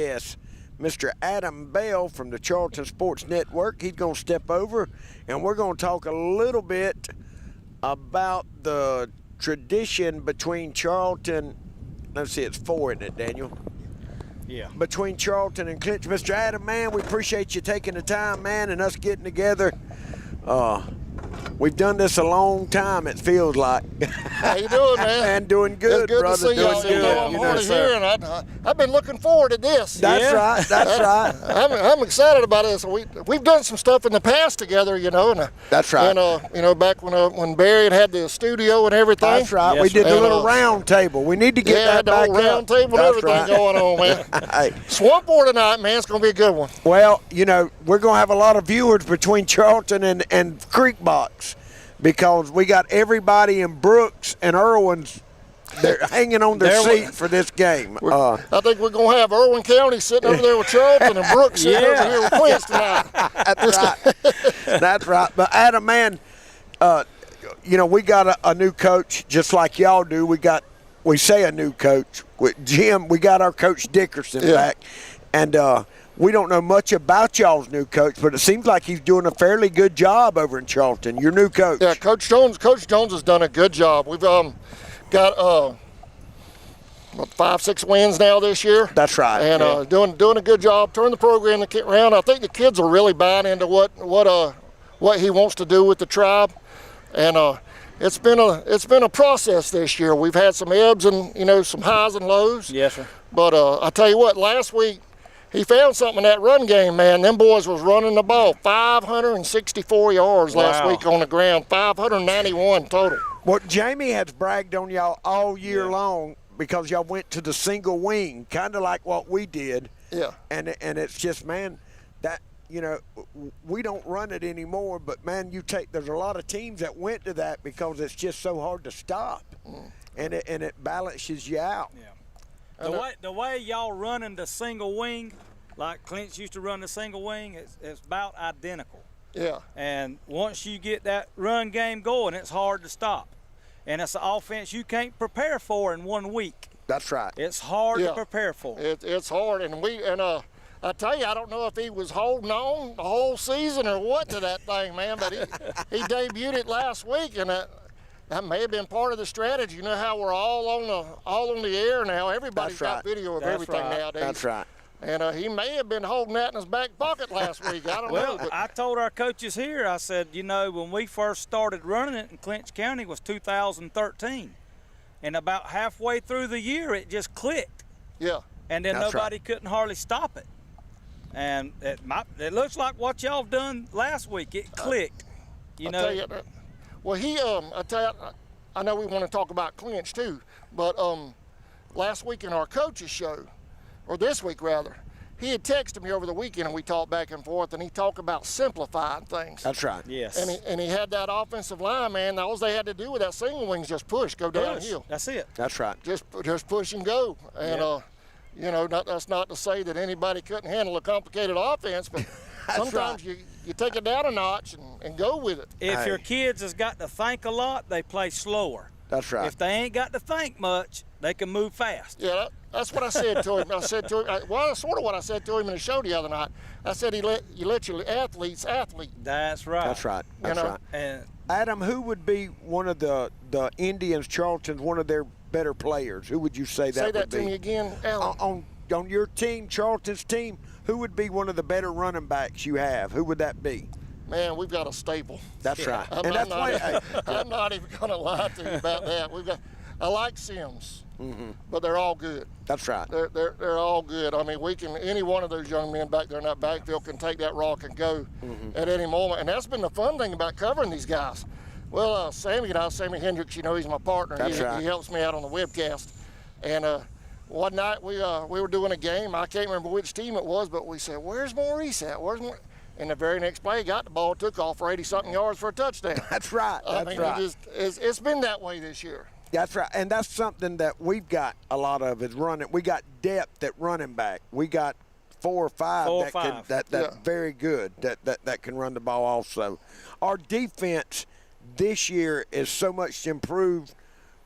Yes, Mr. Adam Bell from the Charlton Sports Network. He's going to step over, and we're going to talk a little bit about the tradition between Charlton. Let's see, it's 4, isn't it, Daniel? Yeah. Between Charlton and Clinch. Mr. Adam, man, we appreciate you taking the time, man, and us getting together. We've done this a long time, it feels like. How you doing, man? And doing good, it's good brother. to see y'all. Doing good. I'm hard to hear, and I've been looking forward to this. That's right. That's right. I'm excited about this. We've done some stuff in the past together, and that's right. And back when Barry had the studio and everything. That's right. Yes, we did and, the little round table. We need to get that the back whole round up. table and That's everything going on, man. Hey. Swamp Board tonight, man. It's gonna be a good one. Well, we're gonna have a lot of viewers between Charlton and Creekbox, because we got everybody in Brooks and Irwin's. They're hanging on their seat for this game. I think we're going to have Irwin County sitting over there with Charlton and Brooks sitting over here with Clinch tonight. That's right. That's right. But Adam, man, we got a new coach just like y'all do. We say a new coach. With Jim, we got our coach Dickerson back. And we don't know much about y'all's new coach, but it seems like he's doing a fairly good job over in Charlton. Your new coach. Yeah, Coach Jones has done a good job. We've got 5-6 wins now this year. That's right. And doing a good job, turning the program around. I think the kids are really buying into what he wants to do with the tribe, and it's been a process this year. We've had some ebbs and some highs and lows. Yes, sir. But I tell you what, last week he found something in that run game, man. Them boys was running the ball 564 yards last week on the ground, 591 total. Well, Jamie has bragged on y'all all year long because y'all went to the single wing, kind of like what we did. Yeah. And it's just, man, that we don't run it anymore. But man, there's a lot of teams that went to that because it's just so hard to stop, and it balances you out. Yeah. The way y'all running the single wing, like Clinch used to run the single wing, it's about identical. Yeah. And once you get that run game going, it's hard to stop. And it's an offense you can't prepare for in 1 week. That's right. It's hard to prepare for. It's hard, and I tell you, I don't know if he was holding on the whole season or what to that thing, man. But he debuted it last week, and that may have been part of the strategy. You know how we're all on the air now. Everybody's got video of everything nowadays. That's right. And he may have been holding that in his back pocket last week. I don't know. Well, I told our coaches here, I said, when we first started running it in Clinch County was 2013. And about halfway through the year, it just clicked. Yeah. And then nobody couldn't hardly stop it. And it looks like what y'all done last week. It clicked. Tell you, well, I know we want to talk about Clinch too, but last week in our coaches show, or this week rather, he had texted me over the weekend and we talked back and forth, and he talked about simplifying things. That's right. Yes. And he had that offensive line, man. All they had to do with that single wings just push, go downhill. That's it. That's right. Just push and go. And that's not to say that anybody couldn't handle a complicated offense, but sometimes you take it down a notch and go with it. If your kids has got to think a lot, they play slower. That's right. If they ain't got to think much, they can move fast. Yeah, that's what I said to him. That's sort of what I said to him in the show the other night. I said you let your athletes athlete. That's right. That's right. That's right. And Adam, who would be one of the Indians, Charlton's, one of their better players? Who would you say that would be? Say that to me again, Alan. On your team, Charlton's team, who would be one of the better running backs you have? Who would that be? Man, we've got a staple. That's right. I'm not even going to lie to you about that. I like Sims, but they're all good. That's right. They're all good. I mean, any one of those young men back there in that backfield can take that rock and go at any moment. And that's been the fun thing about covering these guys. Well, Sammy Hendricks, he's my partner. That's right. He helps me out on the webcast. And one night we were doing a game. I can't remember which team it was, but we said, "Where's Maurice at? Where's Maurice?" And the very next play, got the ball, took off for 80-something yards for a touchdown. That's right. That's right. It's been that way this year. That's right. And that's something that we've got a lot of is running. We got depth at running back. We got 4 or 5 that's very good that can run the ball also. Our defense this year is so much improved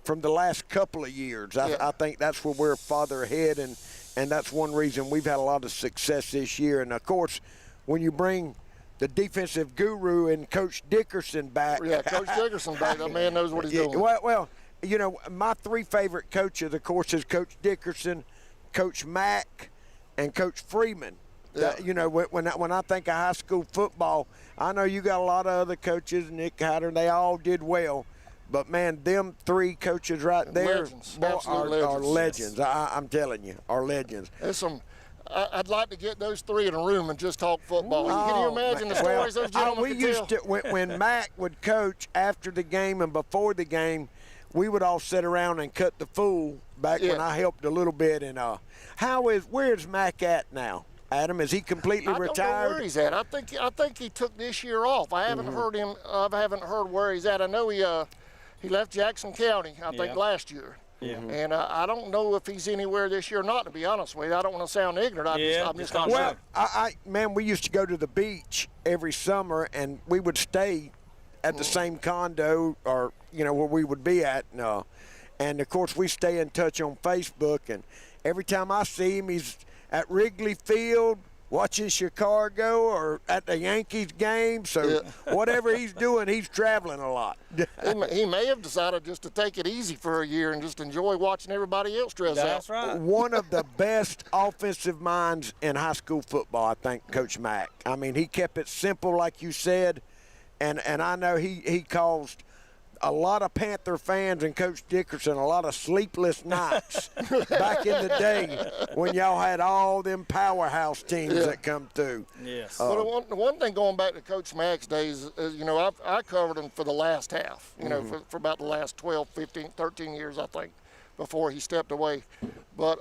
from the last couple of years. I think that's where we're farther ahead, and and that's one reason we've had a lot of success this year. And, of course, when you bring the defensive guru and Coach Dickerson back. Yeah, Coach Dickerson back. That man knows what he's doing. Well, you know, my 3 favorite coaches, of course, is Coach Dickerson, Coach Mack, and Coach Freeman. Yeah. You know, when I think of high school football, I know you got a lot of other coaches, Nick Hatter, they all did well. But, man, them 3 coaches right there Legends. are legends. I'm telling you, are legends. There's some. I'd like to get those 3 in a room and just talk football. Can you imagine the stories those gentlemen we could used tell? to, when Mac would coach after the game and before the game, we would all sit around and cut the fool back when I helped a little bit. And where's Mac at now? Adam, is he completely retired? I don't know where he's at. I think he took this year off. I haven't heard him. I haven't heard where he's at. I know he left Jackson County, I think, last year. Yeah. And I don't know if he's anywhere this year or not, to be honest with you. I don't want to sound ignorant. I'm just not sure. Man, we used to go to the beach every summer, and we would stay at the same condo or, you know, where we would be at. And, of course, we stay in touch on Facebook. And every time I see him, he's at Wrigley Field watching Chicago or at the Yankees game. So whatever he's doing, he's traveling a lot. He may have decided just to take it easy for a year and just enjoy watching everybody else dress out. That's right. One of the best offensive minds in high school football, I think, Coach Mack. I mean, he kept it simple, like you said, and I know he caused a lot of Panther fans and Coach Dickerson a lot of sleepless nights back in the day when y'all had all them powerhouse teams that come through. Yes. Well, the one thing going back to Coach Mack's days is, you know, I covered him for the last half, you know, for about the last 12, 15, 13 years, I think, before he stepped away. But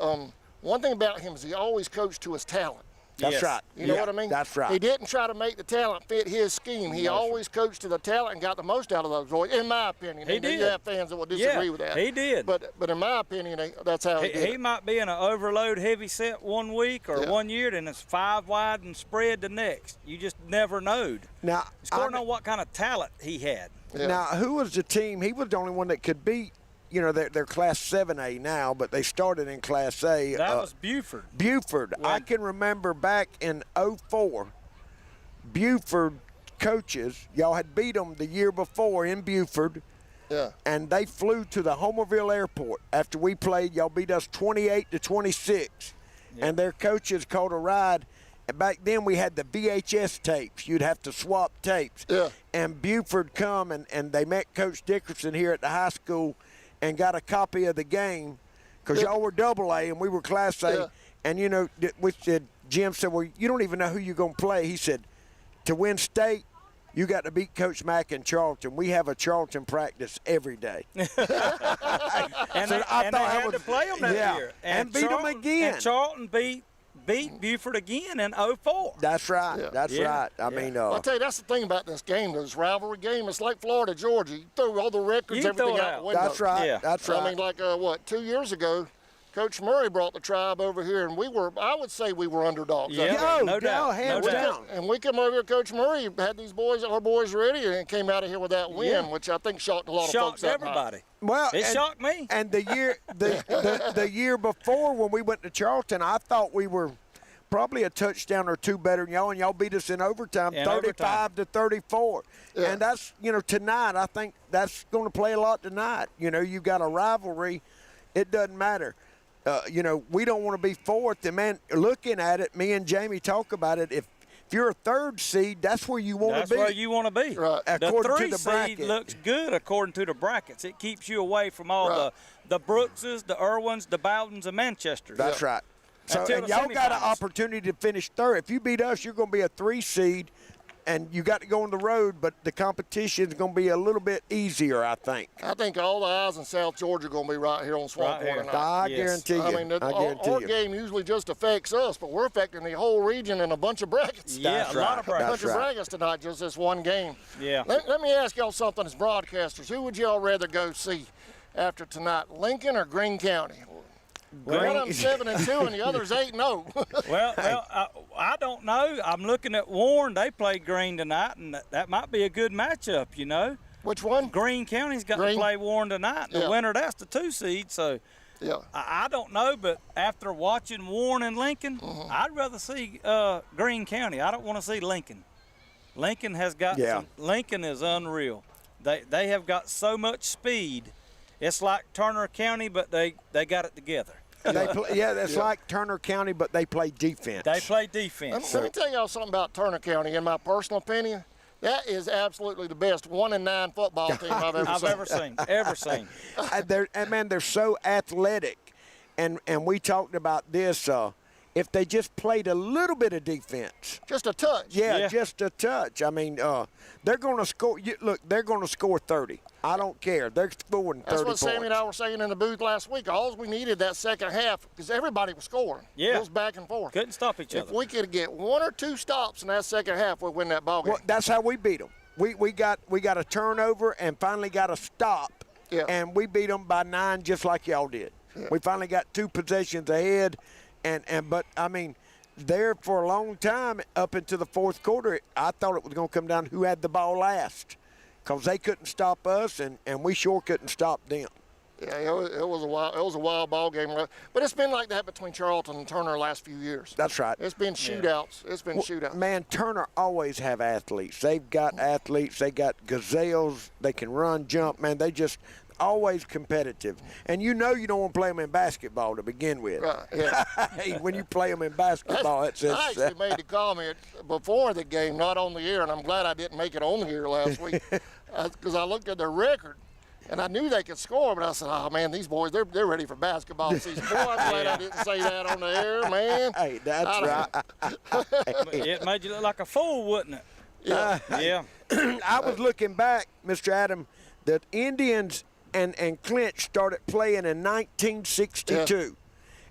one thing about him is he always coached to his talent. That's right. You know what I mean? That's right. He didn't try to make the talent fit his scheme. He always coached to the talent and got the most out of those boys, in my opinion. He did. You have fans that will disagree with that. He did. But in my opinion, that's how he did. He might be in an overload heavy set one week or 1 year, and it's 5 wide and spread the next. You just never knowed. Now, it's according on what kind of talent he had. Yeah. Now, who was the team? He was the only one that could beat. You know, they're Class 7A now, but they started in Class A. That was Buford. Buford. I can remember back in 04, Buford coaches, y'all had beat them the year before in Buford. Yeah. And they flew to the Homerville airport after we played. Y'all beat us 28-26. Yeah. And their coaches called a ride. And back then we had the VHS tapes. You'd have to swap tapes. Yeah. And Buford come and they met Coach Dickerson here at the high school and got a copy of the game because y'all were AA and we were Class A. Yeah. And, you know, Jim said, well, you don't even know who you're going to play. He said, to win state, you got to beat Coach Mack in Charlton. We have a Charlton practice every day. and they had to play them that year. And beat them again. And Charlton beat Buford again in 04. That's right. Yeah. That's right. I mean, well, I'll tell you, that's the thing about this game, this rivalry game. It's like Florida, Georgia. You throw all the records, everything out the window. That's right. Yeah. That's right. I mean, like, 2 years ago, Coach Murray brought the tribe over here, and I would say we were underdogs. Yeah, no doubt. Hands down. And we come over here, Coach Murray had our boys ready, and came out of here with that win, which I think shocked a lot of folks. Shocked everybody. Well, it shocked me. And the year before when we went to Charlton, I thought we were probably a touchdown or two better than y'all, and y'all beat us in overtime, 35-34. Yeah. And that's, you know, tonight, I think that's going to play a lot tonight. You know, you got a rivalry. It doesn't matter. You know, we don't want to be fourth. And, man, looking at it, me and Jamie talk about it. If you're a third seed, that's where you want to be. That's where you want to be. Right. According the 3 to the bracket. seed looks good according to the brackets. It keeps you away from all the Brookses, the Irwins, the Bowdens, and Manchesters. That's right. So, and y'all got an opportunity to finish third. If you beat us, you're going to be a 3 seed, and you got to go on the road, but the competition is going to be a little bit easier, I think. I think all the eyes in South Georgia are going to be right here on Swamp Point tonight. I guarantee you. I mean, our game usually just affects us, but we're affecting the whole region in a bunch of brackets. Yeah, a lot of brackets. A bunch of brackets tonight, just this one game. Yeah. Let me ask y'all something as broadcasters. Who would y'all rather go see after tonight, Lincoln or Greene County? One of them 7-2 and the other's 8-0. well, I don't know. I'm looking at Warren. They played Greene tonight, and that might be a good matchup, you know. Which one? Greene County's got to play Warren tonight. The winner, that's the 2 seed. So Yeah. I don't know, but after watching Warren and Lincoln, I'd rather see Greene County. I don't want to see Lincoln. Lincoln has got Lincoln is unreal. They have got so much speed. It's like Turner County, but they got it together. That's like Turner County, but they play defense. They play defense. Let me tell y'all something about Turner County. In my personal opinion, that is absolutely the best 1-9 football team I've ever seen. Ever seen. They're so athletic, and we talked about this. If they just played a little bit of defense, just a touch. Yeah, just a touch. I mean, they're going to score. Look, they're going to score 30. I don't care. They're scoring 30 That's what points. Sammy and I were saying in the booth last week. All we needed that second half because everybody was scoring. Yeah. It was back and forth. Couldn't stop each other. If we could get 1 or 2 stops in that second half, we'd win that ball game. Well, that's how we beat them. We got a turnover and finally got a stop, and we beat them by 9 just like y'all did. Yeah. We finally got 2 possessions ahead, but I mean, there for a long time up into the fourth quarter, I thought it was going to come down to who had the ball last, because they couldn't stop us, and we sure couldn't stop them. Yeah, it was a wild ball game, but it's been like that between Charlton and Turner the last few years. That's right. It's been shootouts. It's been shootouts. Man, Turner always have athletes. They've got athletes. They got gazelles. They can run, jump. Man, they just always competitive. And you don't want to play them in basketball to begin with. Right. Yeah. Hey, when you play them in basketball, I actually made the comment before the game, not on the air, and I'm glad I didn't make it on the air last week because I looked at their record. And I knew they could score, but I said, oh, man, these boys, they're ready for basketball season. Boy, I'm glad I didn't say that on the air, man. Hey, that's right. It made you look like a fool, wouldn't it? Yeah. Yeah. I was looking back, Mr. Adam, the Indians and Clinch started playing in 1962. Yeah.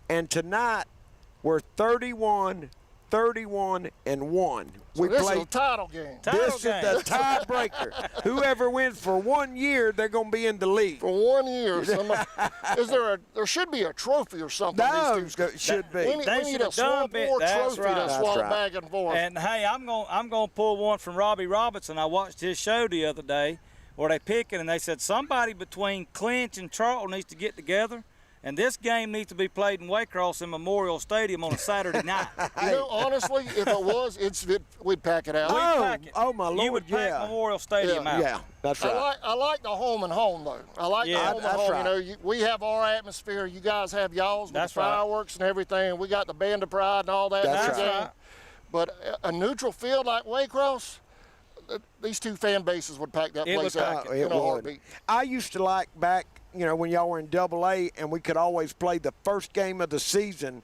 And tonight we're 31-1. So this is a title game. This is the tiebreaker. Whoever wins for 1 year, they're going to be in the league. For 1 year. There should be a trophy or something. No, should be. We need a swap or trophy to swap back and forth. And, hey, I'm going to pull one from Robbie Robinson. I watched his show the other day where they pick it, and they said somebody between Clinch and Charlton needs to get together. And this game needs to be played in Waycross in Memorial Stadium on a Saturday night. Honestly, if it was, we'd pack it out. Oh, my Lord, you would pack Memorial Stadium out. Yeah, that's right. I like the home and home, though. I like the home and home. Right. We have our atmosphere. You guys have y'all's with the fireworks and everything. We got the Band of Pride and all that. That's right. But a neutral field like Waycross, these 2 fan bases would pack that place out in a heartbeat. I used to like back, when y'all were in AA and we could always play the first game of the season,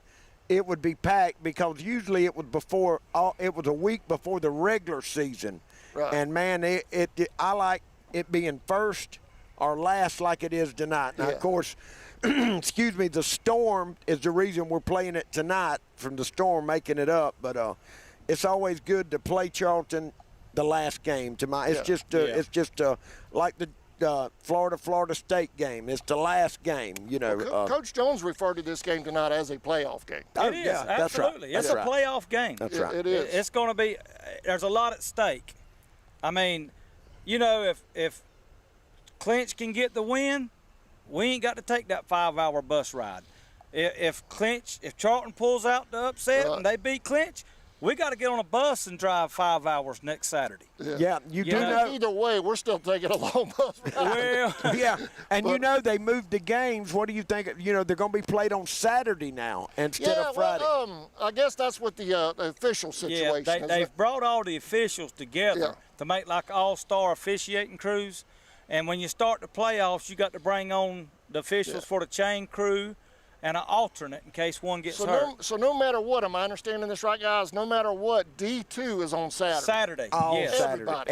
it would be packed because usually it was a week before the regular season. Right. And man, I like it being first or last like it is tonight. Now, of course, excuse me, the storm is the reason we're playing it tonight, from the storm making it up. But it's always good to play Charlton the last game. It's just like the Florida State game. It's the last game, Coach Jones referred to this game tonight as a playoff game. It is, absolutely. That's right. It's a playoff game. That's right. It is. It's going to be – there's a lot at stake. I mean, if Clinch can get the win, we ain't got to take that 5-hour bus ride. If Charlton pulls out the upset and they beat Clinch, we got to get on a bus and drive 5 hours next Saturday. Yeah, you do know. Either way, we're still taking a long bus ride. Well, yeah, and they moved the games. What do you think? They're going to be played on Saturday now instead of Friday. Well, I guess that's what the official situation is. They've brought all the officials together to make like all-star officiating crews. And when you start the playoffs, you got to bring on the officials for the chain crew and an alternate in case one gets hurt. So no matter what, am I understanding this right, guys? No matter what, D2 is on Saturday. Saturday. Saturday.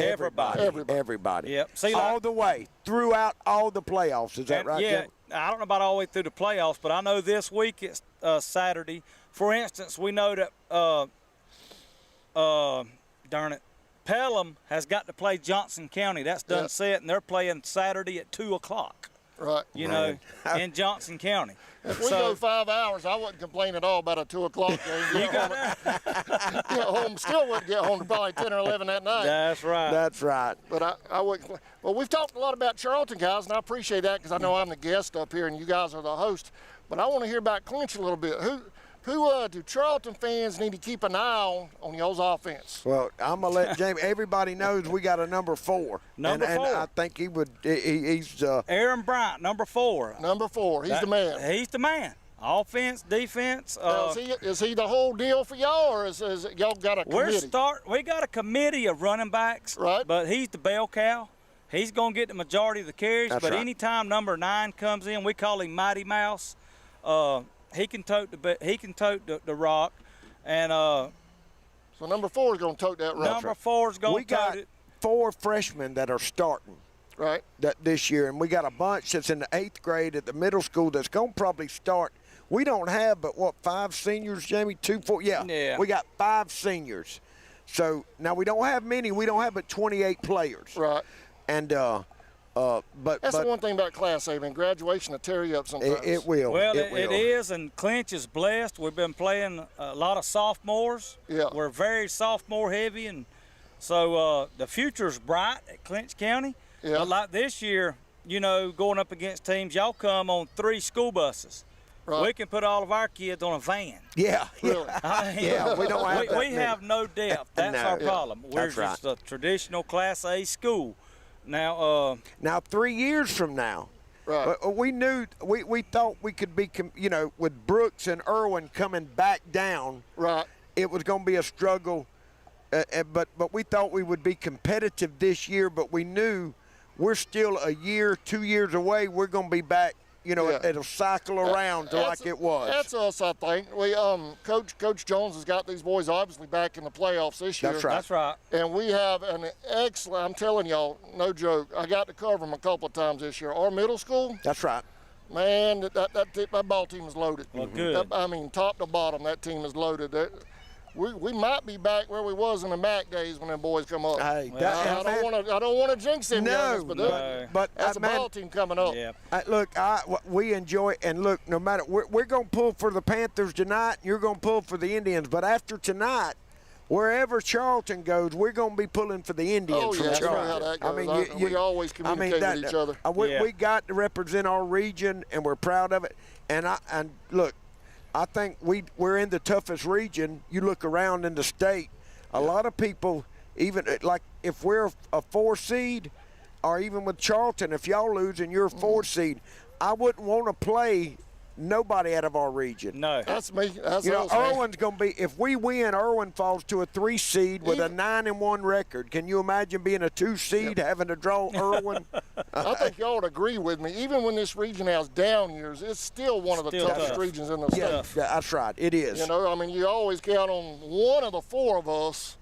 Everybody. Yep. See, all the way throughout all the playoffs. Is that right? Yeah. I don't know about all the way through the playoffs, but I know this week it's Saturday. For instance, we know that Pelham has got to play Johnson County. That's done set, and they're playing Saturday at 2:00. Right. In Johnson County. If we go 5 hours, I wouldn't complain at all about a 2:00 game. Still wouldn't get home to probably 10 or 11 that night. That's right. That's right. But I wouldn't. Well, we've talked a lot about Charlton, guys, and I appreciate that because I know I'm the guest up here and you guys are the host. But I want to hear about Clinch a little bit. Who do Charlton fans need to keep an eye on y'all's offense? Well, I'm gonna let Jamie. Everybody knows we got a number 4. Number 4. And I think he would. He's. Aaron Bryant, number 4. Number 4. He's the man. He's the man. Offense, defense. Now, is he the whole deal for y'all, or is y'all got a committee? We got a committee of running backs. Right. But he's the bell cow. He's gonna get the majority of the carries. That's but right. anytime number 9 comes in, we call him Mighty Mouse. He can tote the rock, and so number 4 is going to tote that rock. number 4 is going to tote it. We got 4 freshmen that are starting right this year, and we got a bunch that's in the 8th grade at the middle school that's going to probably start. We don't have but 5 seniors, Jamie? 2, 4, yeah. We got 5 seniors. So now we don't have many. We don't have but 28 players. Right. And but that's the one thing about Class A, man. Graduation will tear you up sometimes. It will. Well, it it is, and Clinch is blessed. We've been playing a lot of sophomores. Yeah. We're very sophomore heavy, and so the future's bright at Clinch County. Yeah. But like this year, going up against teams, y'all come on 3 school buses. Right. We can put all of our kids on a van. Yeah. Really? I mean, Yeah, we don't have that we many. have no depth. That's No. our Yeah. problem. We're That's just right. a traditional Class A school. Now, Now 3 years from now, Right. we thought we could be, with Brooks and Irwin coming back down. Right. It was going to be a struggle, but we thought we would be competitive this year. But we knew we're still a year, 2 years away. We're going to be back. Yeah. It'll cycle around to like it was. That's us, I think. We Coach Jones has got these boys obviously back in the playoffs this year. That's right. that's right. And we have an excellent, I'm telling y'all, no joke, I got to cover them a couple of times this year. Our middle school, That's right. man, that ball team is loaded. Well, good. I mean, top to bottom, that team is loaded. We might be back where we was in the MAC days when them boys come up. Hey, I don't want to jinx them guys, but that's a man, ball team coming up. Yeah. Look, we enjoy it, and look, no matter we're going to pull for the Panthers tonight, you're going to pull for the Indians. But after tonight, wherever Charlton goes, we're going to be pulling for the Indians. Oh, from yeah, I know Charlton. how that goes. We always communicate with each other. We got to represent our region, and we're proud of it. And look, I think we're in the toughest region. You look around in the state, a lot of people, even like if we're a 4 seed, or even with Charlton, if y'all lose and you're a 4 seed, I wouldn't want to play nobody out of our region. No. That's me. That's us, man. Irwin's going to be, if we win, Irwin falls to a 3 seed with a 9-1 record. Can you imagine being a 2 seed having to draw Irwin? I think y'all would agree with me. Even when this region has down years, it's still one of the toughest tough. regions in the state. Yeah, that's right. It is. I mean, you always count on one of the 4 of us,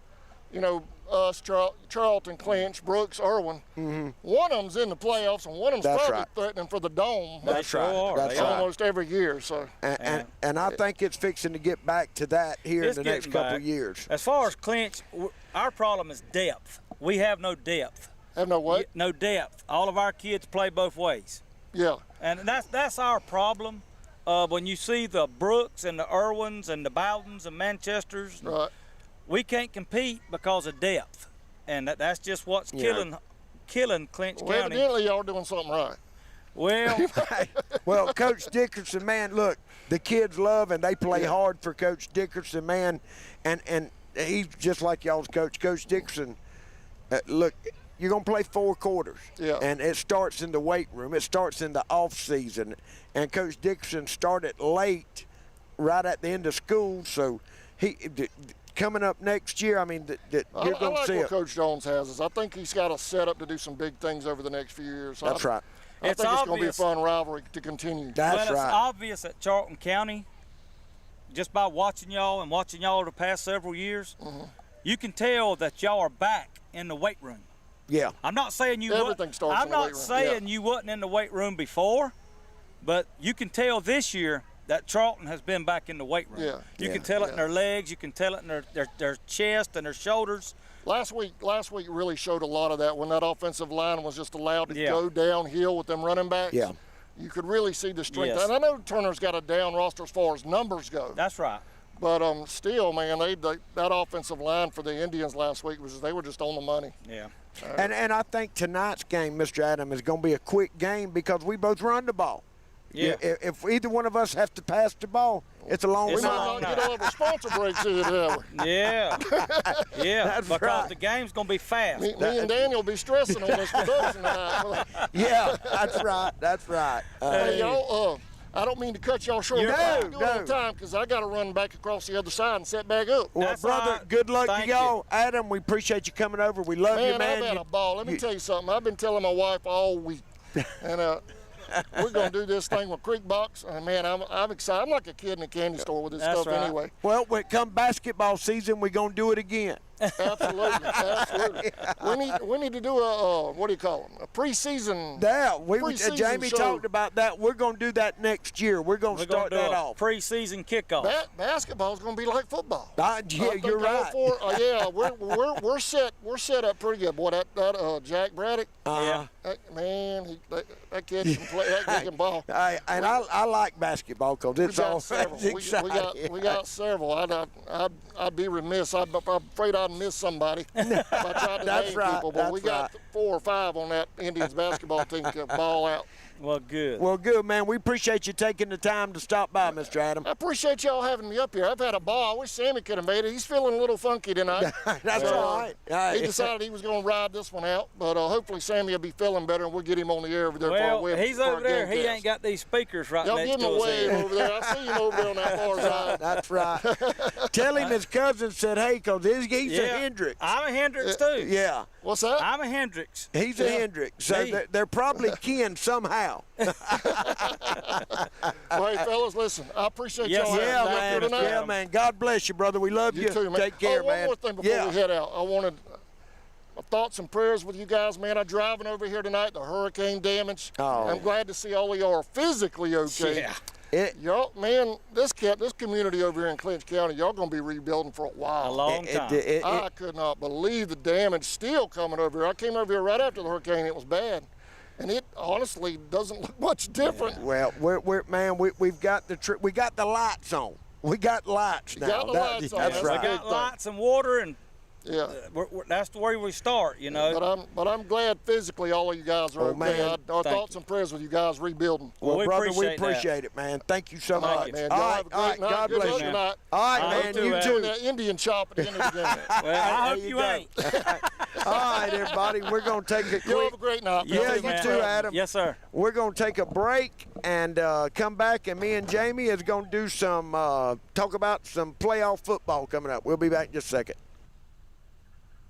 us, Charlton, Clinch, Brooks, Irwin. Mm-hmm. One of them's in the playoffs, and one of them's That's probably right. threatening for the dome. That's right. That's They right. Almost every year. So And I think it's fixing to get back to that here in It's the next getting couple back. of years. As far as Clinch, our problem is depth. We have no depth. have no what? No depth. All of our kids play both ways. Yeah. And that's our problem. When you see the Brooks and the Irwins and the Bowdens and Manchesters, Right. we can't compete because of depth. And that's just what's killing Clinch Well, County. evidently y'all doing something right. Well, Well, Coach Dickerson, man, look, the kids love and they play hard for Coach Dickerson, man. And he's just like y'all's coach. Coach Dickerson, look, you're going to play 4 quarters. Yeah. And it starts in the weight room. It starts in the off season. And Coach Dickerson started late, right at the end of school. So coming up next year, I mean, you're I going to like see what it. Coach Jones has us. I think he's got us set up to do some big things over the next few years. So That's right. I It's think it's going to be a obvious. fun rivalry to continue. That's it's right. obvious at Charlton County, just by watching y'all the past several years, you can tell that y'all are back in the weight room. Yeah. I'm not saying you. Everything starts I'm in the weight not room, saying you wasn't in the weight room before, but you can tell this year that Charlton has been back in the weight room. Yeah. You can Yeah. tell it in their legs. You can tell it in their chest and their shoulders. Last week really showed a lot of that when that offensive line was just allowed to Yeah. go downhill with them running backs. Yeah. You could really see the strength. Yes. And I know Turner's got a down roster as far as numbers go. That's right. But still, man, that offensive line for the Indians last week they were just on the money. Yeah. And I think tonight's game, Mr. Adam, is going to be a quick game because we both run the ball. Yeah. If either one of us have to pass the ball, it's a long We It's a might night. long not get over sponsor breaks here, do we? Yeah. Yeah. That's because right. the game's going to be fast. Me and Daniel be stressing on this production tonight. Yeah, that's right. That's right. Hey, y'all, I don't mean to cut y'all short. You're I'm fine. doing it on time because I got to run back across the other side and set back up. Well, That's brother, right. good luck Thank to y'all. Adam, we appreciate you coming over. We love you, Man, man. I've had a ball. Let me tell you something. I've been telling my wife all week, and we're gonna do this thing with Creekbox. And man, I'm excited. I'm like a kid in a candy store with this That's stuff right. anyway. Well, when it come basketball season, we're going to do it again. Absolutely, absolutely. We need to do a what do you call them? A preseason. Yeah, Preseason Jamie show. talked about that. We're going to do that next year. We're going to We're going start to do that a off. preseason kickoff. Basketball's gonna be like football. Yeah, I think you're all right. four- yeah, we're set up pretty good. Boy, that Jack Braddock, Yeah. man, that kid can play. That kid can ball. I like basketball because it's all several. it's We got exciting. several. I'd be remiss. I'm afraid I'd miss somebody if I tried to That's name right, people. But we that's got 4 or 5 on that Indians basketball team to ball out. Well, good. Well, good, man. We appreciate you taking the time to stop by, Mr. Adam. I appreciate y'all having me up here. I've had a ball. I wish Sammy could have made it. He's feeling a little funky tonight. That's So, all right. He decided he was going to ride this one out, but hopefully Sammy will be feeling better, and we'll get him on the air over there. Well, for our he's for our over there. game He cast. ain't got these speakers right Y'all next give him to a us wave here. over there. I see him over there on that far side. That's right. Tell him his cousin said, hey, because he's a Hendrix. I'm a Hendrix, too. Yeah, What's that? I'm a Hendrix. he's a Hendrix. So Me. they're probably kin somehow. Well, hey, fellas, listen. I appreciate Yes, y'all sir. having me up man. here tonight. Yeah, man. God bless you, brother. We love you. You too, man. Take care, one man. more thing before yeah. we head out. I wanted my thoughts and prayers with you guys, man. I'm driving over here tonight, the hurricane damage. Oh. I'm glad to see all of y'all are physically okay. Yeah. Y'all, man, this community over here in Clinch County, y'all gonna be rebuilding for a while. A long time. I could not believe the damage still coming over here. I came over here right after the hurricane. It was bad, and it honestly doesn't look much different. Well, we've got we got the lights on. We got lights now. got the lights on. That's That's We right. big got thing. lights and water, and Yeah. that's the way we start, you know. But I'm glad physically all of you guys are Oh, okay. man. Our Thank thoughts and prayers with you guys rebuilding. Well, we brother, we appreciate that. appreciate it, man. Thank you so All right, much. man. All Y'all right, have a all great right. night. God Good bless luck you. tonight. All right, I man. hope too, You man. Doing too. that Indian shop at the end of the game. Well, I hope There you go. ain't. All right, everybody. We're going to take a Y'all quick. have a great night. Yeah, fellas. you man. too, Adam. Yes, sir. We're going to take a break and come back, and me and Jamie is going to do some talk about some playoff football coming up. We'll be back in just a second.